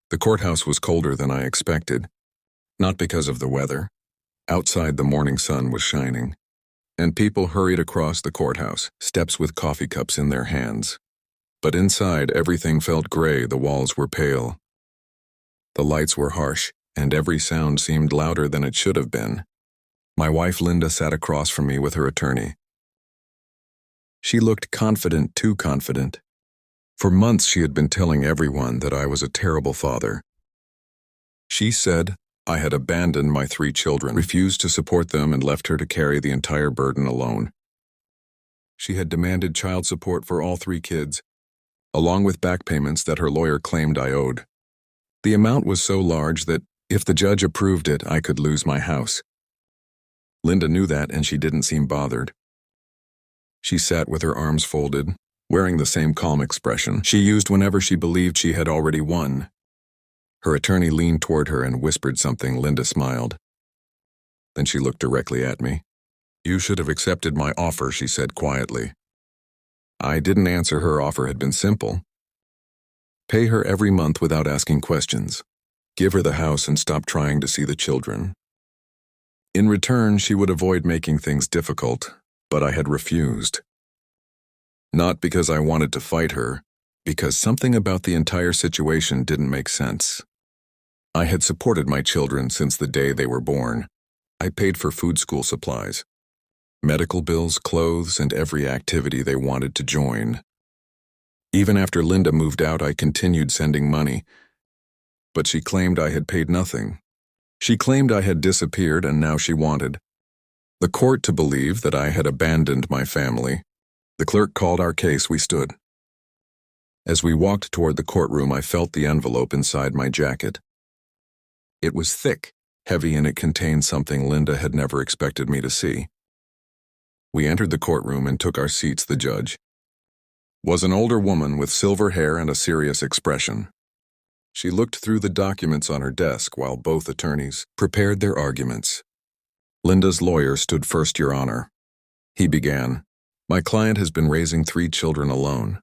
The courthouse was colder than I expected, not because of the weather. Outside, the morning sun was shining, and people hurried across the courthouse, steps with coffee cups in their hands. But inside, everything felt gray. The walls were pale. The lights were harsh, and every sound seemed louder than it should have been. My wife Linda sat across from me with her attorney. She looked confident, too confident. For months she had been telling everyone that I was a terrible father. She said I had abandoned my 3 children, refused to support them, and left her to carry the entire burden alone. She had demanded child support for all 3 kids, along with back payments that her lawyer claimed I owed. The amount was so large that, if the judge approved it, I could lose my house. Linda knew that, and she didn't seem bothered. She sat with her arms folded, wearing the same calm expression she used whenever she believed she had already won. Her attorney leaned toward her and whispered something. Linda smiled. Then she looked directly at me. "You should have accepted my offer," she said quietly. I didn't answer. Her offer had been simple. Pay her every month without asking questions. Give her the house and stop trying to see the children. In return, she would avoid making things difficult, but I had refused. Not because I wanted to fight her, because something about the entire situation didn't make sense. I had supported my children since the day they were born. I paid for food, school supplies, medical bills, clothes, and every activity they wanted to join. Even after Linda moved out, I continued sending money, but she claimed I had paid nothing. She claimed I had disappeared, and now she wanted the court to believe that I had abandoned my family. The clerk called our case. We stood. As we walked toward the courtroom, I felt the envelope inside my jacket. It was thick, heavy, and it contained something Linda had never expected me to see. We entered the courtroom and took our seats. The judge was an older woman with silver hair and a serious expression. She looked through the documents on her desk while both attorneys prepared their arguments. Linda's lawyer stood first. "Your Honor," he began, "my client has been raising 3 children alone.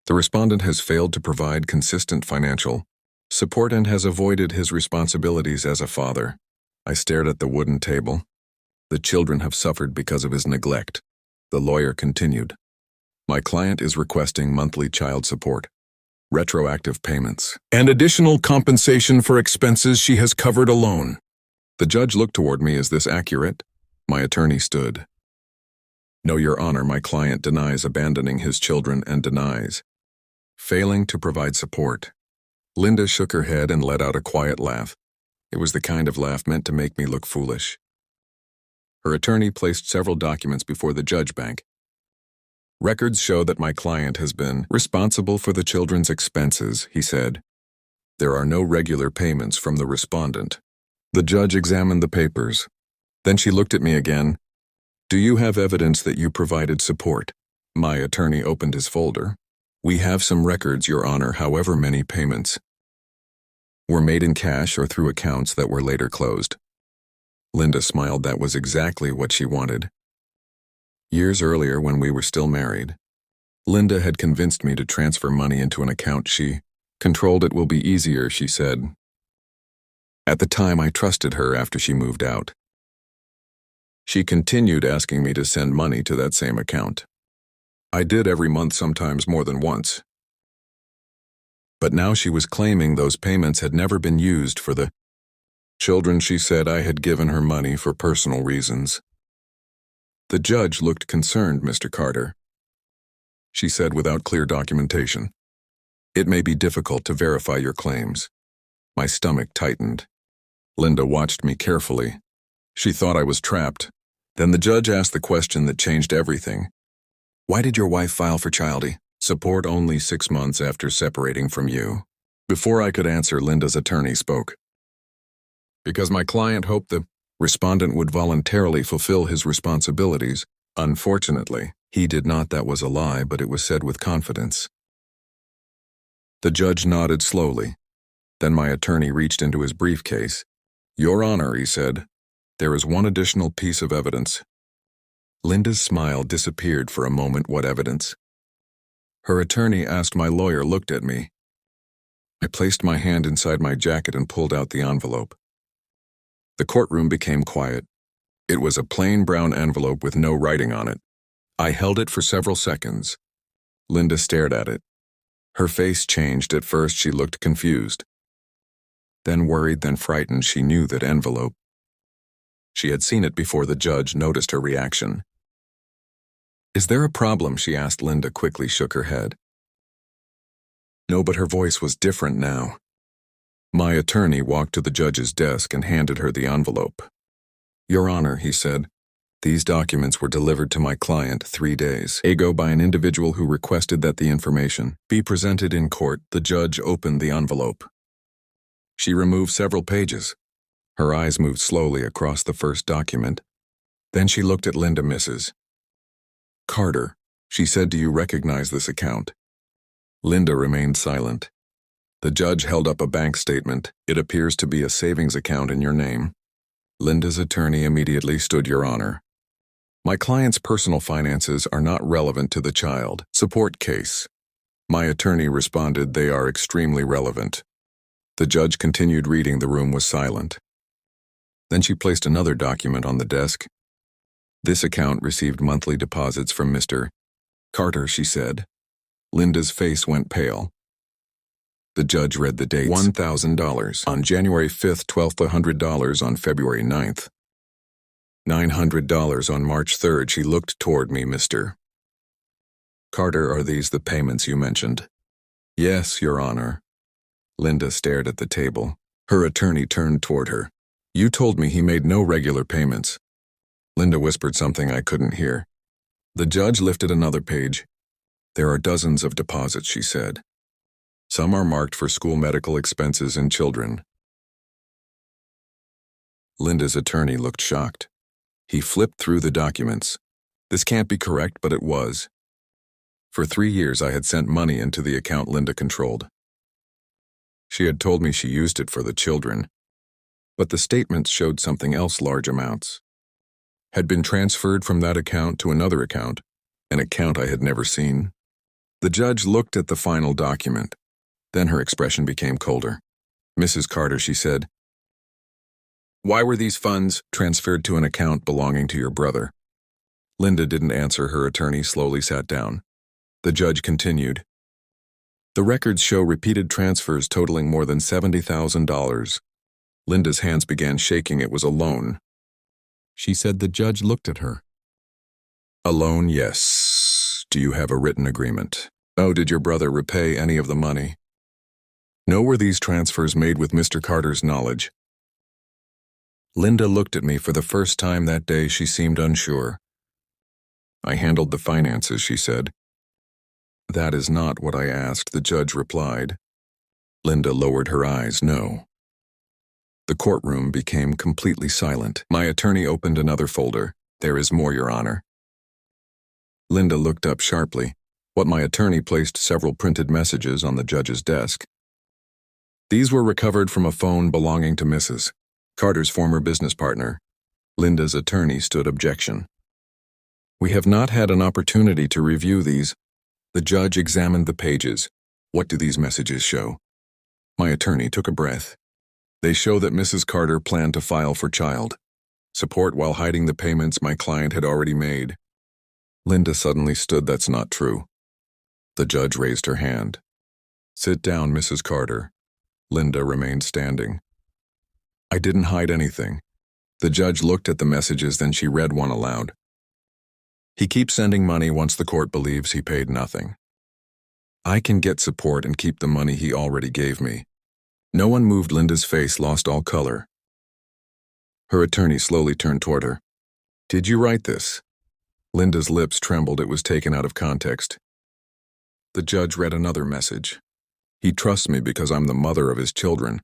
The respondent has failed to provide consistent financial support and has avoided his responsibilities as a father." I stared at the wooden table. "The children have suffered because of his neglect." The lawyer continued, "My client is requesting monthly child support, retroactive payments, and additional compensation for expenses she has covered alone." The judge looked toward me. "Is this accurate?" My attorney stood. "No, Your Honor, my client denies abandoning his children and denies failing to provide support." Linda shook her head and let out a quiet laugh. It was the kind of laugh meant to make me look foolish. Her attorney placed several documents before the judge bank. "Records show that my client has been responsible for the children's expenses," he said. "There are no regular payments from the respondent." The judge examined the papers. Then she looked at me again. "Do you have evidence that you provided support?" My attorney opened his folder. "We have some records, Your Honor. However, many payments were made in cash or through accounts that were later closed." Linda smiled. That was exactly what she wanted. Years earlier, when we were still married, Linda had convinced me to transfer money into an account she controlled. "It will be easier," she said. At the time, I trusted her. After she moved out, she continued asking me to send money to that same account. I did every month, sometimes more than once. But now she was claiming those payments had never been used for the children. She said I had given her money for personal reasons. The judge looked concerned. "Mr. Carter," she said without clear documentation, "it may be difficult to verify your claims." My stomach tightened. Linda watched me carefully. She thought I was trapped. Then the judge asked the question that changed everything. "Why did your wife file for child support only 6 months after separating from you?" Before I could answer, Linda's attorney spoke. "Because my client hoped the respondent would voluntarily fulfill his responsibilities. Unfortunately, he did not." That was a lie, but it was said with confidence. The judge nodded slowly. Then my attorney reached into his briefcase. "Your Honor," he said, "there is one additional piece of evidence." Linda's smile disappeared for a moment. "What evidence?" Her attorney asked. My lawyer looked at me. I placed my hand inside my jacket and pulled out the envelope. The courtroom became quiet. It was a plain brown envelope with no writing on it. I held it for several seconds. Linda stared at it. Her face changed. At first she looked confused. Then worried, then frightened. She knew that envelope. She had seen it before. The judge noticed her reaction. "Is there a problem?" she asked. Linda quickly shook her head. No, but her voice was different now. My attorney walked to the judge's desk and handed her the envelope. "Your Honor," he said, "these documents were delivered to my client 3 days ago by an individual who requested that the information be presented in court." The judge opened the envelope. She removed several pages. Her eyes moved slowly across the first document. Then she looked at Linda. "Mrs. Carter," she said, "do you recognize this account?" Linda remained silent. The judge held up a bank statement. "It appears to be a savings account in your name." Linda's attorney immediately stood. "Your Honor, my client's personal finances are not relevant to the child support case." My attorney responded, "They are extremely relevant." The judge continued reading. The room was silent. Then she placed another document on the desk. "This account received monthly deposits from Mr. Carter," she said. Linda's face went pale. The judge read the dates. $1,000 on January 5th, 12th, $100 on February 9th, $900 on March 3rd. She looked toward me. "Mr. Carter, are these the payments you mentioned?" "Yes, Your Honor." Linda stared at the table. Her attorney turned toward her. "You told me he made no regular payments." Linda whispered something I couldn't hear. The judge lifted another page. "There are dozens of deposits," she said. "Some are marked for school medical expenses and children." Linda's attorney looked shocked. He flipped through the documents. "This can't be correct," but it was. For 3 years I had sent money into the account Linda controlled. She had told me she used it for the children, but the statements showed something else. Large amounts had been transferred from that account to another account, an account I had never seen. The judge looked at the final document. Then her expression became colder. "Mrs. Carter," she said, "why were these funds transferred to an account belonging to your brother?" Linda didn't answer. Her attorney slowly sat down. The judge continued. "The records show repeated transfers totaling more than $70,000. Linda's hands began shaking. "It was a loan," she said. The judge looked at her. "A loan, yes. Do you have a written agreement?" "Oh, did your brother repay any of the money?" "No." "Were these transfers made with Mr. Carter's knowledge?" Linda looked at me for the first time that day. She seemed unsure. "I handled the finances," she said. "That is not what I asked," the judge replied. Linda lowered her eyes. "No." The courtroom became completely silent. My attorney opened another folder. "There is more, Your Honor." Linda looked up sharply. What my attorney placed several printed messages on the judge's desk. These were recovered from a phone belonging to Mrs. Carter's former business partner. Linda's attorney stood objection. "We have not had an opportunity to review these." The judge examined the pages. "What do these messages show?" My attorney took a breath. "They show that Mrs. Carter planned to file for child support while hiding the payments my client had already made." Linda suddenly stood. "That's not true." The judge raised her hand. "Sit down, Mrs. Carter." Linda remained standing. "I didn't hide anything." The judge looked at the messages, then she read one aloud. "He keeps sending money once the court believes he paid nothing. I can get support and keep the money he already gave me." No one moved. Linda's face lost all color. Her attorney slowly turned toward her. "Did you write this?" Linda's lips trembled. It was taken out of context. The judge read another message. "He trusts me because I'm the mother of his children.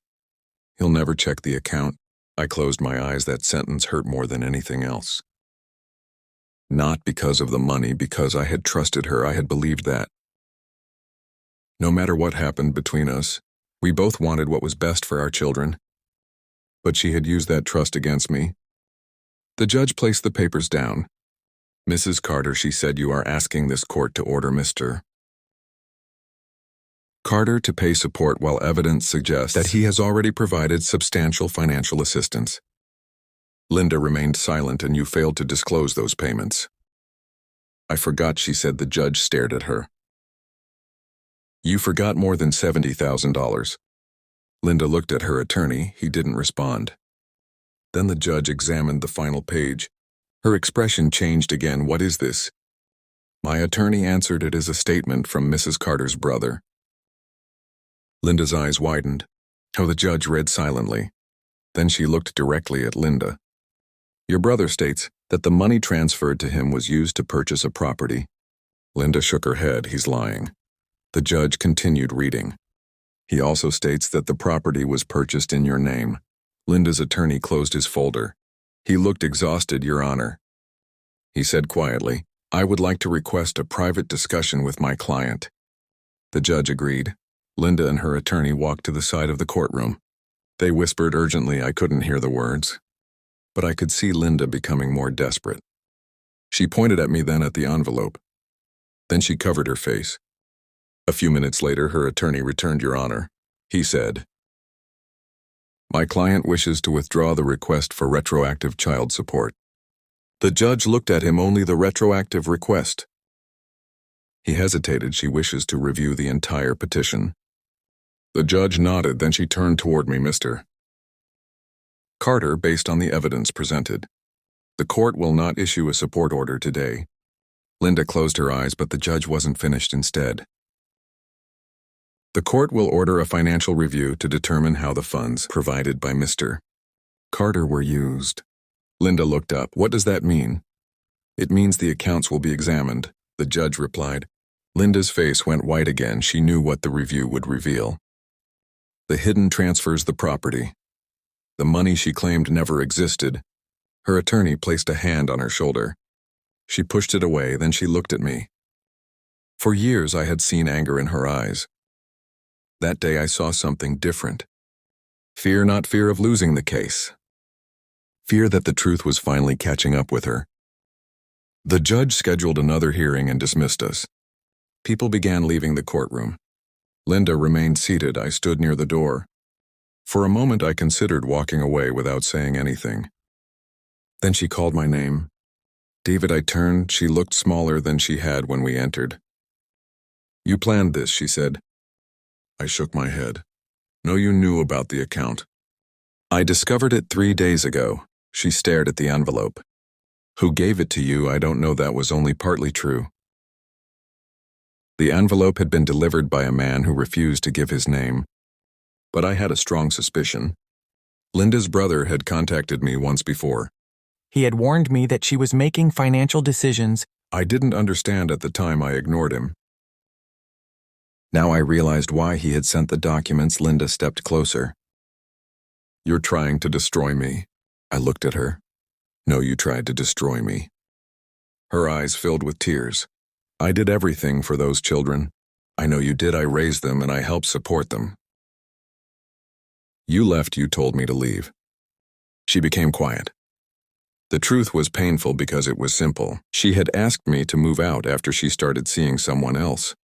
He'll never check the account." I closed my eyes. That sentence hurt more than anything else. Not because of the money, because I had trusted her. I had believed that. No matter what happened between us, we both wanted what was best for our children. But she had used that trust against me. The judge placed the papers down. "Mrs. Carter," she said, "you are asking this court to order Mr. Carter to pay support while evidence suggests that he has already provided substantial financial assistance. Linda remained silent and you failed to disclose those payments. I forgot, she said. The judge stared at her. You forgot more than $70,000. Linda looked at her attorney. He didn't respond. Then the judge examined the final page. Her expression changed again. What is this? My attorney answered, it is a statement from Mrs. Carter's brother. Linda's eyes widened. How the judge read silently. Then she looked directly at Linda. Your brother states that the money transferred to him was used to purchase a property. Linda shook her head. He's lying. The judge continued reading. He also states that the property was purchased in your name. Linda's attorney closed his folder. He looked exhausted, Your Honor. He said quietly, I would like to request a private discussion with my client. The judge agreed. Linda and her attorney walked to the side of the courtroom. They whispered urgently. I couldn't hear the words, but I could see Linda becoming more desperate. She pointed at me, then at the envelope. Then she covered her face. A few minutes later, her attorney returned. Your Honor, he said, my client wishes to withdraw the request for retroactive child support. The judge looked at him. Only the retroactive request. He hesitated. She wishes to review the entire petition. The judge nodded. Then she turned toward me. Mr. Carter, based on the evidence presented, the court will not issue a support order today. Linda closed her eyes, but the judge wasn't finished. Instead, the court will order a financial review to determine how the funds provided by Mr. Carter were used. Linda looked up. What does that mean? It means the accounts will be examined, the judge replied. Linda's face went white again. She knew what the review would reveal. The hidden transfers, the property, the money she claimed never existed. Her attorney placed a hand on her shoulder. She pushed it away. Then she looked at me. For years I had seen anger in her eyes. That day I saw something different. Fear, not fear of losing the case. Fear that the truth was finally catching up with her. The judge scheduled another hearing and dismissed us. People began leaving the courtroom. Linda remained seated. I stood near the door. For a moment I considered walking away without saying anything. Then she called my name. David. I turned. She looked smaller than she had when we entered. You planned this, she said. I shook my head. No, you knew about the account. I discovered it 3 days ago. She stared at the envelope. Who gave it to you? I don't know. That was only partly true. The envelope had been delivered by a man who refused to give his name. But I had a strong suspicion. Linda's brother had contacted me once before. He had warned me that she was making financial decisions. I didn't understand at the time. I ignored him. Now I realized why he had sent the documents. Linda stepped closer. You're trying to destroy me. I looked at her. No, you tried to destroy me. Her eyes filled with tears. I did everything for those children. I know you did. I raised them and I helped support them. You left. You told me to leave. She became quiet. The truth was painful because it was simple. She had asked me to move out after she started seeing someone else.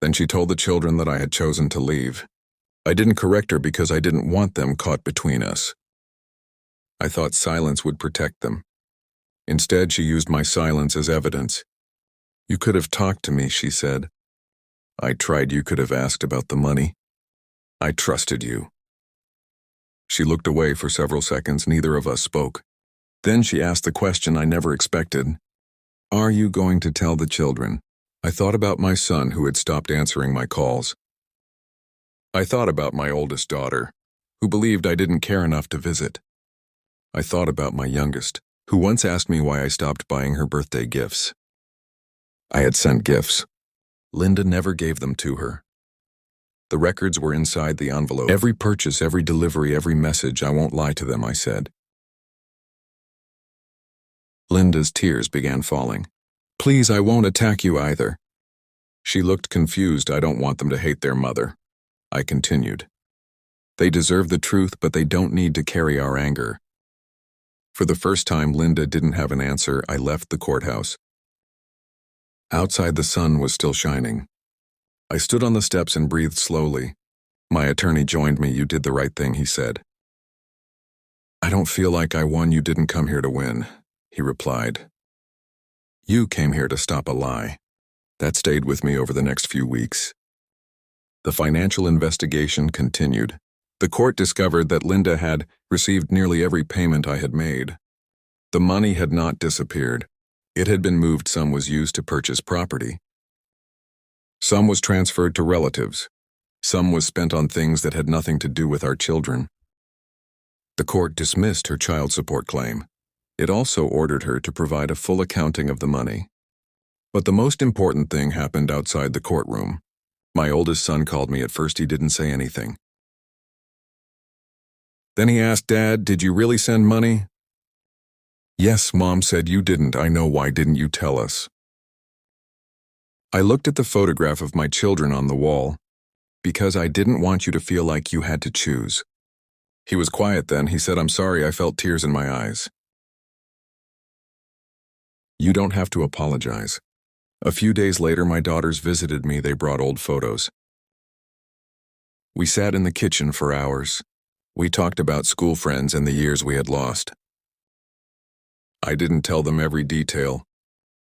Then she told the children that I had chosen to leave. I didn't correct her because I didn't want them caught between us. I thought silence would protect them. Instead, she used my silence as evidence. You could have talked to me, she said. I tried. You could have asked about the money. I trusted you. She looked away for several seconds. Neither of us spoke. Then she asked the question I never expected. Are you going to tell the children? I thought about my son who had stopped answering my calls. I thought about my oldest daughter, who believed I didn't care enough to visit. I thought about my youngest, who once asked me why I stopped buying her birthday gifts. I had sent gifts. Linda never gave them to her. The records were inside the envelope. Every purchase, every delivery, every message. I won't lie to them, I said. Linda's tears began falling. Please, I won't attack you either. She looked confused. I don't want them to hate their mother. I continued. They deserve the truth, but they don't need to carry our anger. For the first time, Linda didn't have an answer. I left the courthouse. Outside, the sun was still shining. I stood on the steps and breathed slowly. My attorney joined me. "You did the right thing," he said. "I don't feel like I won. You didn't come here to win," he replied. "You came here to stop a lie." That stayed with me over the next few weeks. The financial investigation continued. The court discovered that Linda had received nearly every payment I had made. The money had not disappeared. It had been moved. Some was used to purchase property. Some was transferred to relatives. Some was spent on things that had nothing to do with our children. The court dismissed her child support claim. It also ordered her to provide a full accounting of the money. But the most important thing happened outside the courtroom. My oldest son called me. At first he didn't say anything. Then he asked, "Dad, did you really send money?" "Yes," Mom said. "You didn't. I know. Why didn't you tell us?" I looked at the photograph of my children on the wall. "Because I didn't want you to feel like you had to choose." He was quiet then. He said, "I'm sorry." I felt tears in my eyes. "You don't have to apologize." A few days later, my daughters visited me. They brought old photos. We sat in the kitchen for hours. We talked about school friends and the years we had lost. I didn't tell them every detail.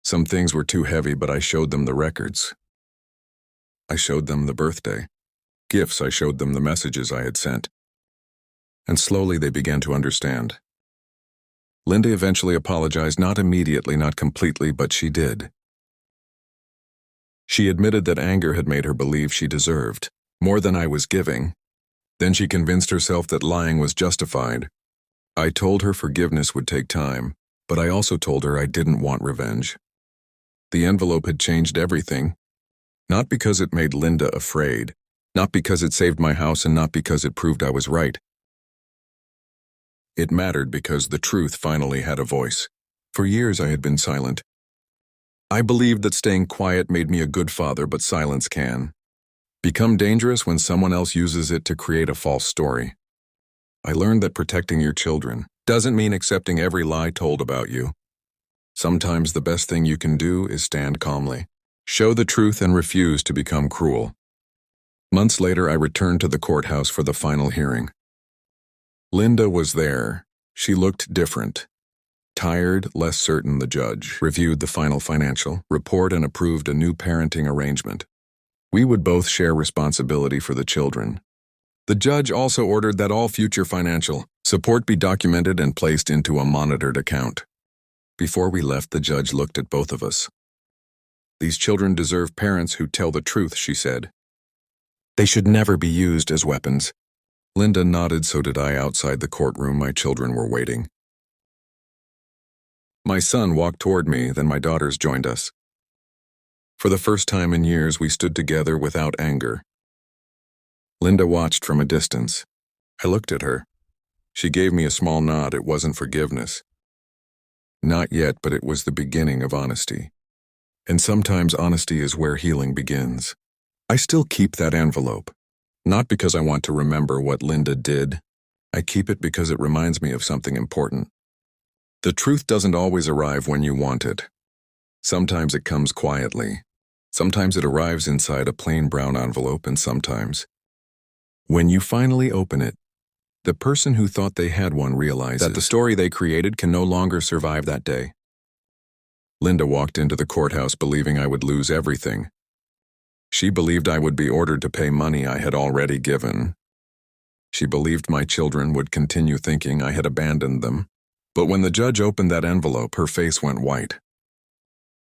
Some things were too heavy, but I showed them the records. I showed them the birthday gifts. I showed them the messages I had sent. And slowly they began to understand. Linda eventually apologized, not immediately, not completely, but she did. She admitted that anger had made her believe she deserved more than I was giving. Then she convinced herself that lying was justified. I told her forgiveness would take time, but I also told her I didn't want revenge. The envelope had changed everything, not because it made Linda afraid, not because it saved my house, and not because it proved I was right. It mattered because the truth finally had a voice. For years I had been silent. I believed that staying quiet made me a good father, but silence can become dangerous when someone else uses it to create a false story. I learned that protecting your children doesn't mean accepting every lie told about you. Sometimes the best thing you can do is stand calmly, show the truth, and refuse to become cruel. Months later, I returned to the courthouse for the final hearing. Linda was there. She looked different. Tired, less certain. The judge reviewed the final financial report and approved a new parenting arrangement. We would both share responsibility for the children. The judge also ordered that all future financial support be documented and placed into a monitored account. Before we left, the judge looked at both of us. "These children deserve parents who tell the truth," she said. "They should never be used as weapons." Linda nodded. So did I. Outside the courtroom, my children were waiting. My son walked toward me, then my daughters joined us. For the first time in years, we stood together without anger. Linda watched from a distance. I looked at her. She gave me a small nod. It wasn't forgiveness. Not yet, but it was the beginning of honesty. And sometimes honesty is where healing begins. I still keep that envelope. Not because I want to remember what Linda did. I keep it because it reminds me of something important. The truth doesn't always arrive when you want it. Sometimes it comes quietly. Sometimes it arrives inside a plain brown envelope, and sometimes, when you finally open it, the person who thought they had one realizes that the story they created can no longer survive that day. Linda walked into the courthouse believing I would lose everything. She believed I would be ordered to pay money I had already given. She believed my children would continue thinking I had abandoned them. But when the judge opened that envelope, her face went white.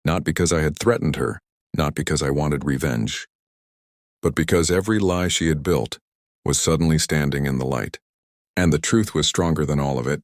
Not because I had threatened her, not because I wanted revenge, but because every lie she had built was suddenly standing in the light. And the truth was stronger than all of it.